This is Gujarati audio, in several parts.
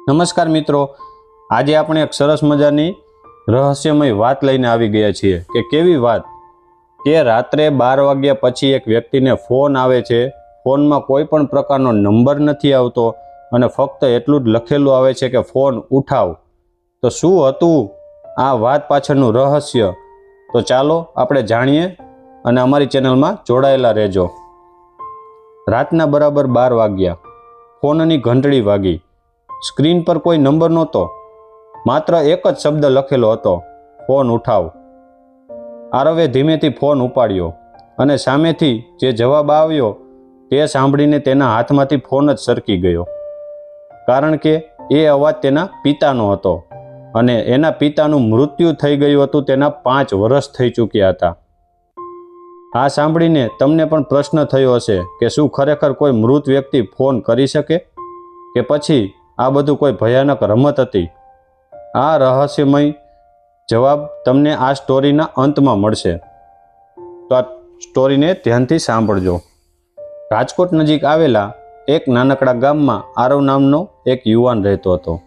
નમસ્કાર મિત્રો, આજે આપણે એક સરસ મજાની રહસ્યમય વાત લઈને આવી ગયા છીએ કે કેવી વાત કે રાત્રે 12 વાગ્યા પછી એક વ્યક્તિને ફોન આવે છે. ફોનમાં કોઈ પણ પ્રકારનો નંબર નથી આવતો અને ફક્ત એટલું જ લખેલું આવે છે કે ફોન ઉઠાવ. તો શું હતું આ વાત પાછળનું રહસ્ય? તો ચાલો આપણે જાણીએ અને અમારી ચેનલમાં જોડાયેલા રહેજો. રાતના બરાબર 12 વાગ્યા. ફોનની ઘંટડી વાગી. સ્ક્રીન પર કોઈ નંબર નહોતો, માત્ર એક જ શબ્દ લખેલો હતો, ફોન ઉઠાવ. આરવે ધીમેથી ફોન ઉપાડ્યો અને સામેથી જે જવાબ આવ્યો તે સાંભળીને તેના હાથમાંથી ફોન જ સરકી ગયો. કારણ કે એ અવાજ તેના પિતાનો હતો અને એના પિતાનું મૃત્યુ થઈ ગયું હતું. તેના 5 વર્ષ થઈ ચૂક્યા હતા. આ સાંભળીને તમને પણ પ્રશ્ન થયો હશે કે શું ખરેખર કોઈ મૃત વ્યક્તિ ફોન કરી શકે કે પછી આ બધું કોઈ ભયાનક રમત હતી? આ રહસ્યમય જવાબ તમને આ સ્ટોરીના અંતમાં મળશે, તો આ સ્ટોરીને ધ્યાનથી સાંભળજો. રાજકોટ નજીક આવેલા એક નાનકડા ગામમાં આરવ નામનો એક યુવાન રહેતો હતો.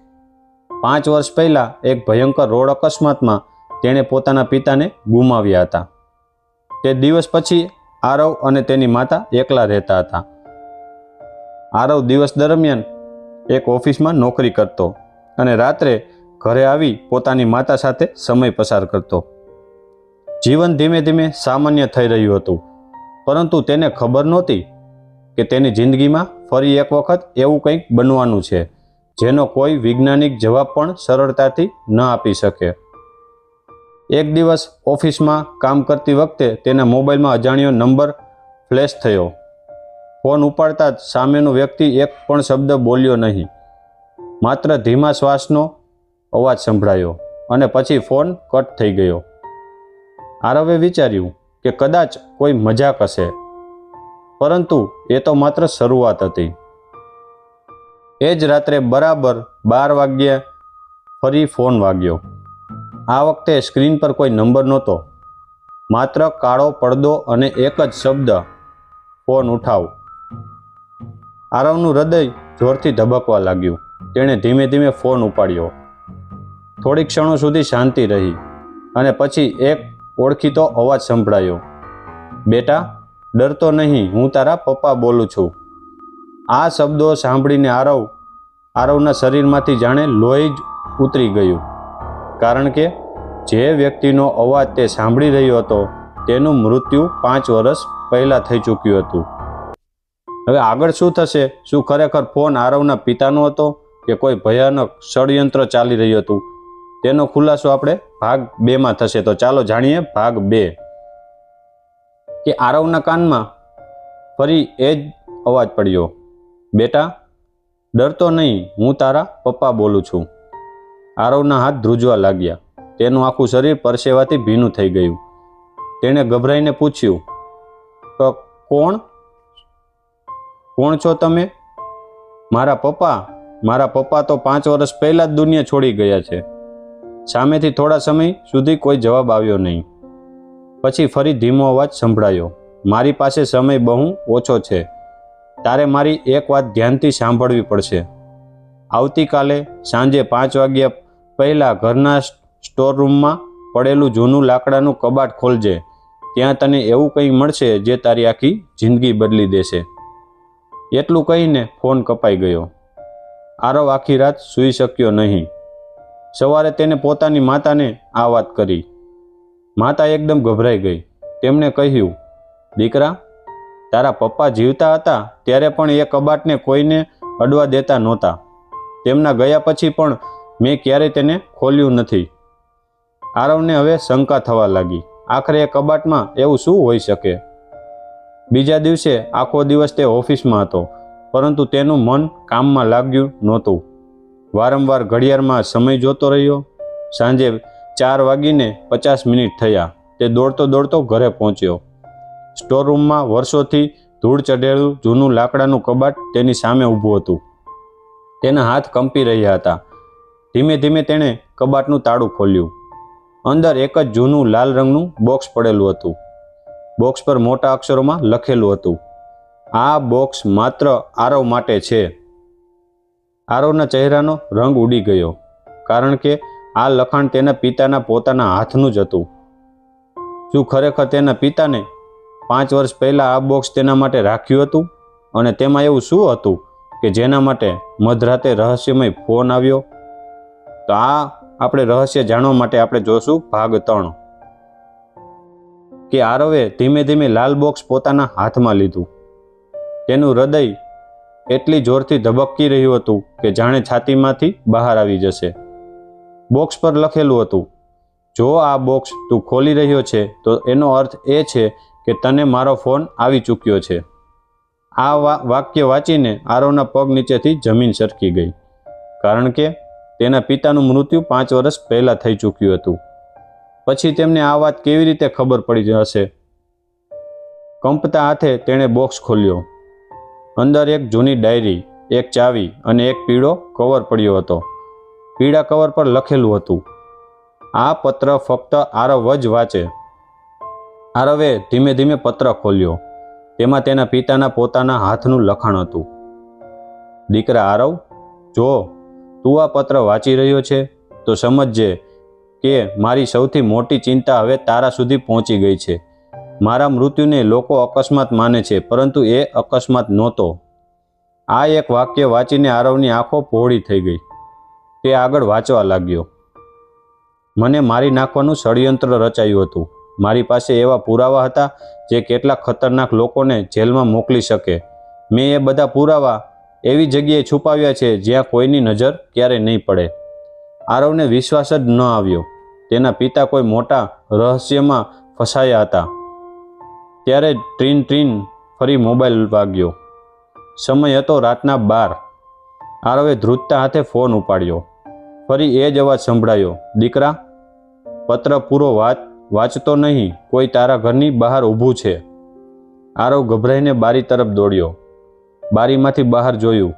5 વર્ષ પહેલાં એક ભયંકર રોડ અકસ્માતમાં તેણે પોતાના પિતાને ગુમાવ્યા હતા. તે દિવસ પછી આરવ અને તેની માતા એકલા રહેતા હતા. આરવ દિવસ દરમિયાન એક ઓફિસમાં નોકરી કરતો અને રાત્રે ઘરે આવી પોતાની માતા સાથે સમય પસાર કરતો. જીવન ધીમે ધીમે સામાન્ય થઈ રહ્યું હતું, પરંતુ તેને ખબર નહોતી કે તેની જિંદગીમાં ફરી એક વખત એવું કંઈક બનવાનું છે જેનો કોઈ વૈજ્ઞાનિક જવાબ પણ સરળતાથી ન આપી શકે. એક દિવસ ઓફિસમાં કામ કરતી વખતે તેના મોબાઈલમાં અજાણ્યો નંબર ફ્લેશ થયો. ફોન ઉપાડતા જ સામેનો વ્યક્તિ એક પણ શબ્દ બોલ્યો નહીં, માત્ર ધીમા શ્વાસનો અવાજ સંભળાયો અને પછી ફોન કટ થઈ ગયો. આરવે વિચાર્યું કે કદાચ કોઈ મજાક હશે, પરંતુ એ તો માત્ર શરૂઆત હતી. એ જ રાત્રે બરાબર 12 વાગ્યે ફરી ફોન વાગ્યો. આ વખતે સ્ક્રીન પર કોઈ નંબર નહોતો, માત્ર કાળો પડદો અને એક જ શબ્દ, ફોન ઉઠાવ. આરવનું હૃદય જોરથી ધબકવા લાગ્યું. તેણે ધીમે ધીમે ફોન ઉપાડ્યો. થોડી ક્ષણો સુધી શાંતિ રહી અને પછી એક ઓળખીતો અવાજ સંભળાયો, બેટા, ડરતો નહીં, હું તારા પપ્પા બોલું છું. આ શબ્દો સાંભળીને આરવના શરીરમાંથી જાણે લોહી જ ઉતરી ગયું, કારણ કે જે વ્યક્તિનો અવાજ તે સાંભળી રહ્યો હતો તેનું મૃત્યુ 5 વર્ષ પહેલાં થઈ ચૂક્યું હતું. હવે આગળ શું થશે? શું ખરેખર ફોન આરવના પિતાનો હતો કે કોઈ ભયાનક ષડયંત્ર ચાલી રહ્યું હતું? તેનો ખુલાસો આપણે ભાગ 2માં થશે. તો ચાલો જાણીએ ભાગ 2. કે આરવના કાનમાં ફરી એ જ અવાજ પડ્યો, બેટા, ડરતો નહીં, હું તારા પપ્પા બોલું છું. આરવના હાથ ધ્રુજવા લાગ્યા. તેનું આખું શરીર પરસેવાથી ભીનું થઈ ગયું. તેણે ગભરાઈને પૂછ્યું, કોણ છો તમે? મારા પપ્પા તો 5 વર્ષ પહેલાં જ દુનિયા છોડી ગયા છે. સામેથી થોડા સમય સુધી કોઈ જવાબ આવ્યો નહીં. પછી ફરી ધીમો અવાજ સંભળાયો, મારી પાસે સમય બહુ ઓછો છે. તારે મારી એક વાત ધ્યાનથી સાંભળવી પડશે. આવતીકાલે સાંજે 5 વાગ્યા પહેલાં ઘરના સ્ટોર રૂમમાં પડેલું જૂનું લાકડાનું કબાટ ખોલજે. ત્યાં તને એવું કંઈ મળશે જે તારી આખી જિંદગી બદલી દેશે. એટલું કહીને ફોન કપાઈ ગયો. આરવ આખી રાત સૂઈ શક્યો નહીં. સવારે તેને પોતાની માતાને આ વાત કરી. માતા એકદમ ગભરાઈ ગઈ. તેમણે કહ્યું, દીકરા, તારા પપ્પા જીવતા હતા ત્યારે પણ એ કબાટને કોઈને અડવા દેતા નહોતા. તેમના ગયા પછી પણ મેં ક્યારેય તેને ખોલ્યું નથી. આરવને હવે શંકા થવા લાગી. આખરે એ કબાટમાં એવું શું હોઈ શકે? બીજા દિવસે આખો દિવસ તે ઓફિસમાં હતો, પરંતુ તેનું મન કામમાં લાગ્યું નહોતું. વારંવાર ઘડિયાળમાં સમય જોતો રહ્યો. સાંજે 4:50 થયા. તે દોડતો ઘરે પહોંચ્યો. સ્ટોરરૂમમાં વર્ષોથી ધૂળ ચઢેલું જૂનું લાકડાનું કબાટ તેની સામે ઊભું હતું. તેના હાથ કંપી રહ્યા હતા. ધીમે ધીમે તેણે કબાટનું તાળું ખોલ્યું. અંદર એક જ જૂનું લાલ રંગનું બોક્સ પડેલું હતું. બોક્સ પર મોટા અક્ષરોમાં લખેલું હતું, આ બોક્સ માત્ર આરવ માટે છે. આરવના ચહેરાનો રંગ ઉડી ગયો, કારણ કે આ લખાણ તેના પિતાના પોતાના હાથનું જ હતું. શું ખરેખર તેના પિતાને 5 વર્ષ પહેલાં આ બોક્સ તેના માટે રાખ્યું હતું? અને તેમાં એવું શું હતું કે જેના માટે મધરાતે રહસ્યમય ફોન આવ્યો? તો આ આપણે રહસ્ય જાણવા માટે આપણે જોશું ભાગ 3, કે આરવે ધીમે ધીમે લાલ બોક્સ પોતાના હાથમાં લીધું. તેનું હૃદય એટલી જોરથી ધબકી રહ્યું હતું કે જાણે છાતીમાંથી બહાર આવી જશે. બોક્સ પર લખેલું હતું, જો આ બોક્સ તું ખોલી રહ્યો છે તો એનો અર્થ એ છે કે તને મારો ફોન આવી ચૂક્યો છે. આ વાક્ય વાંચીને આરવના પગ નીચેથી જમીન સરકી ગઈ, કારણ કે તેના પિતાનું મૃત્યુ 5 વર્ષ પહેલાં થઈ ચૂક્યું હતું. પછી તેમને આ વાત કેવી રીતે ખબર પડી હશે? કંપતા હાથે તેણે બોક્સ ખોલ્યો. અંદર એક જૂની ડાયરી, એક ચાવી અને એક પીળો કવર પડ્યો હતો. પીળા કવર પર લખેલું હતું, આ પત્ર ફક્ત આરવ જ વાંચે. આરવે ધીમે ધીમે પત્ર ખોલ્યો. તેમાં તેના પિતાના પોતાના હાથનું લખાણ હતું. દીકરા આરવ, જો તું આ પત્ર વાંચી રહ્યો છે તો સમજજે કે મારી સૌથી મોટી ચિંતા હવે તારા સુધી પહોંચી ગઈ છે. મારા મૃત્યુને લોકો અકસ્માત માને છે, પરંતુ એ અકસ્માત નહોતો. આ એક વાક્ય વાંચીને આરવની આંખો પહોળી થઈ ગઈ. તે આગળ વાંચવા લાગ્યો. મને મારી નાખવાનું ષડયંત્ર રચાયું હતું. મારી પાસે એવા પુરાવા હતા જે કેટલાક ખતરનાક લોકોને જેલમાં મોકલી શકે. મેં એ બધા પુરાવા એવી જગ્યાએ છુપાવ્યા છે જ્યાં કોઈની નજર ક્યારેય નહીં પડે. આરવને વિશ્વાસ જ ન આવ્યો. તેના પિતા કોઈ મોટા રહસ્યમાં ફસાયા હતા. ત્યારે ટ્રીન ટ્રીન ફરી મોબાઈલ વાગ્યો. સમય હતો રાતના 12. આરવે ધ્રુજતા હાથે ફોન ઉપાડ્યો. ફરી એ જ અવાજ સંભળાયો, દીકરા, પત્ર પૂરો વાંચતો નહીં, કોઈ તારા ઘરની બહાર ઊભું છે. આરવ ગભરાઈને બારી તરફ દોડ્યો. બારીમાંથી બહાર જોયું.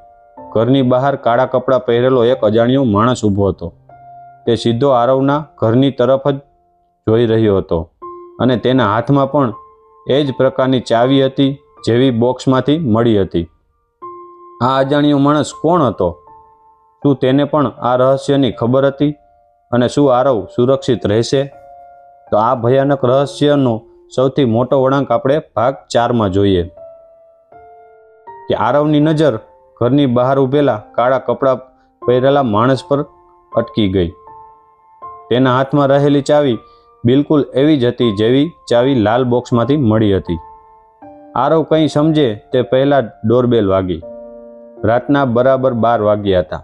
ઘરની બહાર કાળા કપડાં પહેરેલો એક અજાણ્યો માણસ ઊભો હતો. તે સીધો આરવના ઘરની તરફ જ જોઈ રહ્યો હતો અને તેના હાથમાં પણ એ જ પ્રકારની ચાવી હતી જેવી બોક્સમાંથી મળી હતી. આ અજાણ્યો માણસ કોણ હતો? શું તેને પણ આ રહસ્યની ખબર હતી? અને શું આરવ સુરક્ષિત રહેશે? તો આ ભયાનક રહસ્યનો સૌથી મોટો વળાંક આપણે ભાગ 4માં જોઈએ, કે આરવની નજર ઘરની બહાર ઊભેલા કાળા કપડાં પહેરેલા માણસ પર અટકી ગઈ. તેના હાથમાં રહેલી ચાવી બિલકુલ એવી જ હતી જેવી ચાવી લાલ બોક્સમાંથી મળી હતી. આરવ કંઈ સમજે તે પહેલાં ડોરબેલ વાગી. રાતના બરાબર 12 વાગ્યા હતા.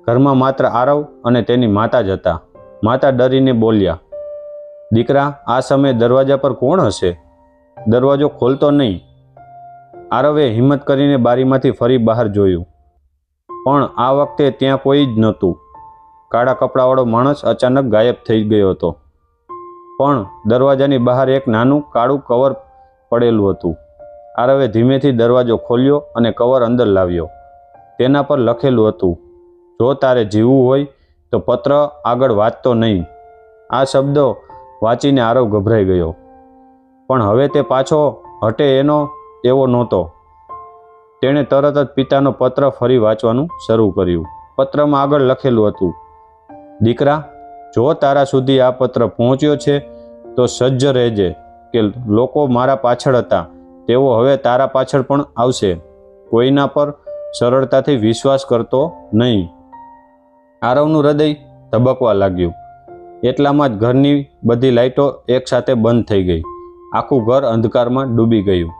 ઘરમાં માત્ર આરવ અને તેની માતા જ હતા. માતા ડરીને બોલ્યા, દીકરા, આ સમયે દરવાજા પર કોણ હશે? દરવાજો ખોલતો નહીં. આરવે હિંમત કરીને બારીમાંથી ફરી બહાર જોયું, પણ આ વખતે ત્યાં કોઈ જ નહોતું. કાળા કપડાવાળો માણસ અચાનક ગાયબ થઈ ગયો હતો. પણ દરવાજાની બહાર એક નાનું કાળું કવર પડેલું હતું. આરવે ધીમેથી દરવાજો ખોલ્યો અને કવર અંદર લાવ્યો. તેના પર લખેલું હતું, જો તારે જીવવું હોય તો પત્ર આગળ વાંચતો નહીં. આ શબ્દો વાંચીને આરવ ગભરાઈ ગયો, પણ હવે તે પાછો હટે એવો નહોતો. તેણે તરત જ પિતાનો પત્ર ફરી વાંચવાનું શરૂ કર્યું. પત્રમાં આગળ લખેલું હતું, દીકરા, જો તારા સુધી આ પત્ર પહોંચ્યો છે તો સજ્જ રહેજે કે લોકો મારા પાછળ હતા તેઓ હવે તારા પાછળ પણ આવશે. કોઈના પર સરળતાથી વિશ્વાસ કરતો નહીં. આરવનું હૃદય ધબકવા લાગ્યું. એટલામાં જ ઘરની બધી લાઇટો એકસાથે બંધ થઈ ગઈ. આખું ઘર અંધકારમાં ડૂબી ગયું.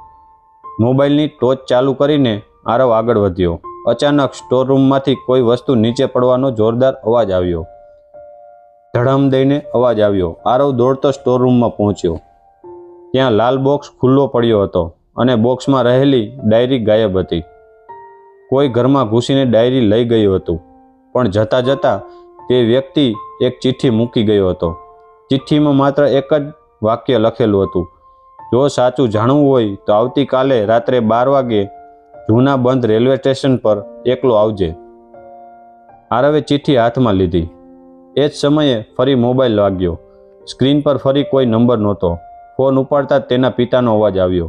મોબાઈલની ટોર્ચ ચાલુ કરીને આરવ આગળ વધ્યો. અચાનક સ્ટોરરૂમમાંથી કોઈ વસ્તુ નીચે પડવાનો જોરદાર અવાજ આવ્યો. ધડામ દઈને અવાજ આવ્યો. આરવ દોડતો સ્ટોરરૂમમાં પહોંચ્યો. ત્યાં લાલ બોક્સ ખુલ્લો પડ્યો હતો અને બોક્સમાં રહેલી ડાયરી ગાયબ હતી. કોઈ ઘરમાં ઘૂસીને ડાયરી લઈ ગયું હતું, પણ જતાં જતાં તે વ્યક્તિ એક ચિઠ્ઠી મૂકી ગયો હતો. ચિઠ્ઠીમાં માત્ર એક જ વાક્ય લખેલું હતું, જો સાચું જાણવું હોય તો આવતીકાલે રાત્રે 12 વાગે જૂના બંધ રેલવે સ્ટેશન પર એકલો આવજે. આરવે ચિઠ્ઠી હાથમાં લીધી. એ જ સમયે ફરી મોબાઈલ વાગ્યો. સ્ક્રીન પર ફરી કોઈ નંબર નહોતો. ફોન ઉપાડતા તેના પિતાનો અવાજ આવ્યો,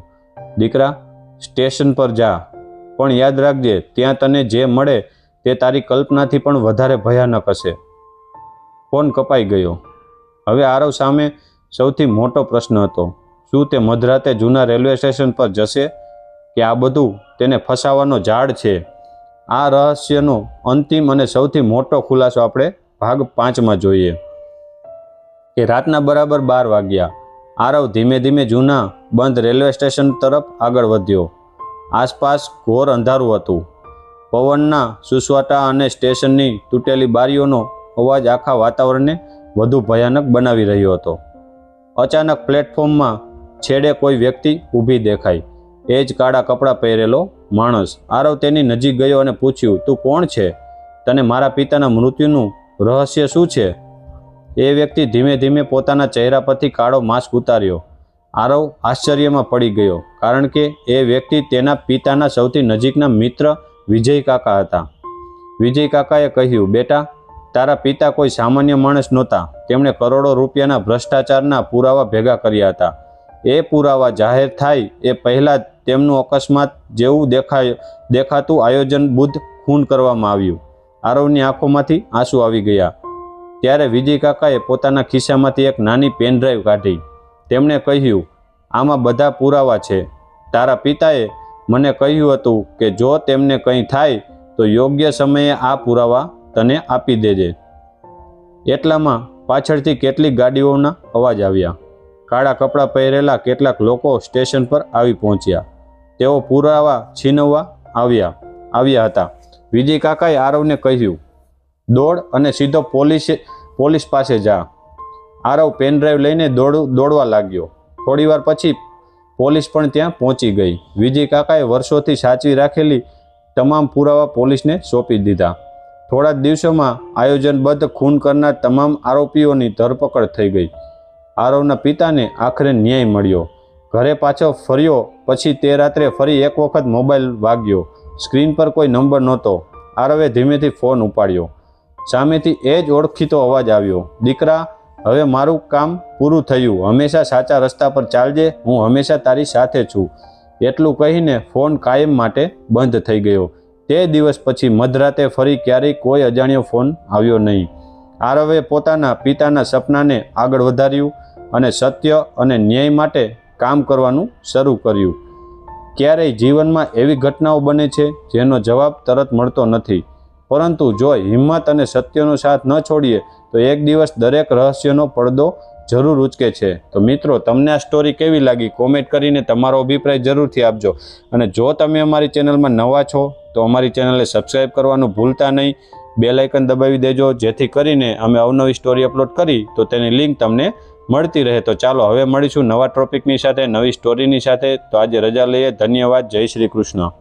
દીકરા, સ્ટેશન પર જા, પણ યાદ રાખજે ત્યાં તને જે મળે તે તારી કલ્પનાથી પણ વધારે ભયાનક હશે. ફોન કપાઈ ગયો. હવે આરવ સામે સૌથી મોટો પ્રશ્ન હતો. શું તે મધરાતે જૂના રેલવે સ્ટેશન પર જશે કે આ બધું તેને ફસાવાનો ઝાડ છે? આ રહસ્યનો અંતિમ અને સૌથી મોટો ખુલાસો આપણે ભાગ 5માં જોઈએ. કે રાતના બરાબર 12 વાગ્યા આરવ ધીમે ધીમે જૂના બંધ રેલવે સ્ટેશન તરફ આગળ વધ્યો. આસપાસ ઘોર અંધારું હતું. પવનના સુસવાટા અને સ્ટેશનની તૂટેલી બારીઓનો અવાજ આખા વાતાવરણને વધુ ભયાનક બનાવી રહ્યો હતો. અચાનક પ્લેટફોર્મમાં છેડે કોઈ વ્યક્તિ ઊભી દેખાઈ. એ જ કાળા કપડાં પહેરેલો માણસ. આરવ તેની નજીક ગયો અને પૂછ્યું, તું કોણ છે? તને મારા પિતાના મૃત્યુનું રહસ્ય શું છે? એ વ્યક્તિ ધીમે ધીમે પોતાના ચહેરા પરથી કાળો માસ્ક ઉતાર્યો. આરવ આશ્ચર્યમાં પડી ગયો, કારણ કે એ વ્યક્તિ તેના પિતાના સૌથી નજીકના મિત્ર વિજય કાકા હતા. વિજય કાકાએ કહ્યું, બેટા, તારા પિતા કોઈ સામાન્ય માણસ નહોતા. તેમણે કરોડો રૂપિયાના ભ્રષ્ટાચારના પુરાવા ભેગા કર્યા હતા. એ પુરાવા જાહેર થાય એ પહેલાં તેમનું અકસ્માત જેવું દેખાતું આયોજનબદ્ધ ખૂન કરવામાં આવ્યું. આરવની આંખોમાંથી આંસુ આવી ગયા. ત્યારે વિજય કાકાએ પોતાના ખિસ્સામાંથી એક નાની પેનડ્રાઈવ કાઢી. તેમણે કહ્યું, આમાં બધા પુરાવા છે. તારા પિતાએ મને કહ્યું હતું કે જો તેમને કંઈ થાય તો યોગ્ય સમયે આ પુરાવા તને આપી દેજે. એટલામાં પાછળથી કેટલીક ગાડીઓના અવાજ આવ્યા. કાળા કપડાં પહેરેલા કેટલાક લોકો સ્ટેશન પર આવી પહોંચ્યા. તેઓ પુરાવા છીનવવા આવ્યા હતા. વિજય કાકાએ આરવને કહ્યું, દોડ અને સીધો પોલીસ પાસે જા. આરવ પેનડ્રાઈવ લઈને દોડવા લાગ્યો. થોડીવાર પછી પોલીસ પણ ત્યાં પહોંચી ગઈ. વિજય કાકાએ વર્ષોથી સાચવી રાખેલી તમામ પુરાવા પોલીસને સોંપી દીધા. થોડા જ દિવસોમાં આયોજનબદ્ધ ખૂન કરનાર તમામ આરોપીઓની ધરપકડ થઈ ગઈ. આરવના પિતાને આખરે ન્યાય મળ્યો. ઘરે પાછો ફર્યો પછી તે રાત્રે ફરી એક વખત મોબાઈલ વાગ્યો. સ્ક્રીન પર કોઈ નંબર નહોતો. આરવે ધીમેથી ફોન ઉપાડ્યો. સામેથી એ જ ઓળખીતો અવાજ આવ્યો, દીકરા, હવે મારું કામ પૂરું થયું. હંમેશા સાચા રસ્તા પર ચાલજે. હું હંમેશા તારી સાથે છું. એટલું કહીને ફોન કાયમ માટે બંધ થઈ ગયો. તે દિવસ પછી મધરાતે ફરી ક્યારેય કોઈ અજાણ્યો ફોન આવ્યો નહીં. આરવે પોતાના પિતાના સપનાને આગળ વધાર્યું અને સત્ય અને ન્યાય માટે કામ કરવાનું શરૂ કર્યું. ક્યારેય જીવનમાં એવી ઘટનાઓ બને છે જેનો જવાબ તરત મળતો નથી, પરંતુ જો હિંમત અને સત્યનો સાથ ન છોડીએ તો એક દિવસ દરેક રહસ્યનો પડદો જરૂર ઉચકે છે. તો મિત્રો, તમને આ સ્ટોરી કેવી લાગી? કોમેન્ટ કરીને તમારો અભિપ્રાય જરૂરથી આપજો. અને જો તમે અમારી ચેનલમાં નવા છો તો અમારી ચેનલને સબસ્ક્રાઈબ કરવાનું ભૂલતા નહીં. બેલ આઇકન દબાવી દેજો, જેથી કરીને અમે અવનવી સ્ટોરી અપલોડ કરી તો તેની લિંક તમને મળતી રહે. તો ચાલો હવે મળીશું નવા ટોપિકની સાથે, નવી સ્ટોરીની સાથે. તો આજે રજા લઈએ. ધન્યવાદ. જય શ્રી કૃષ્ણ.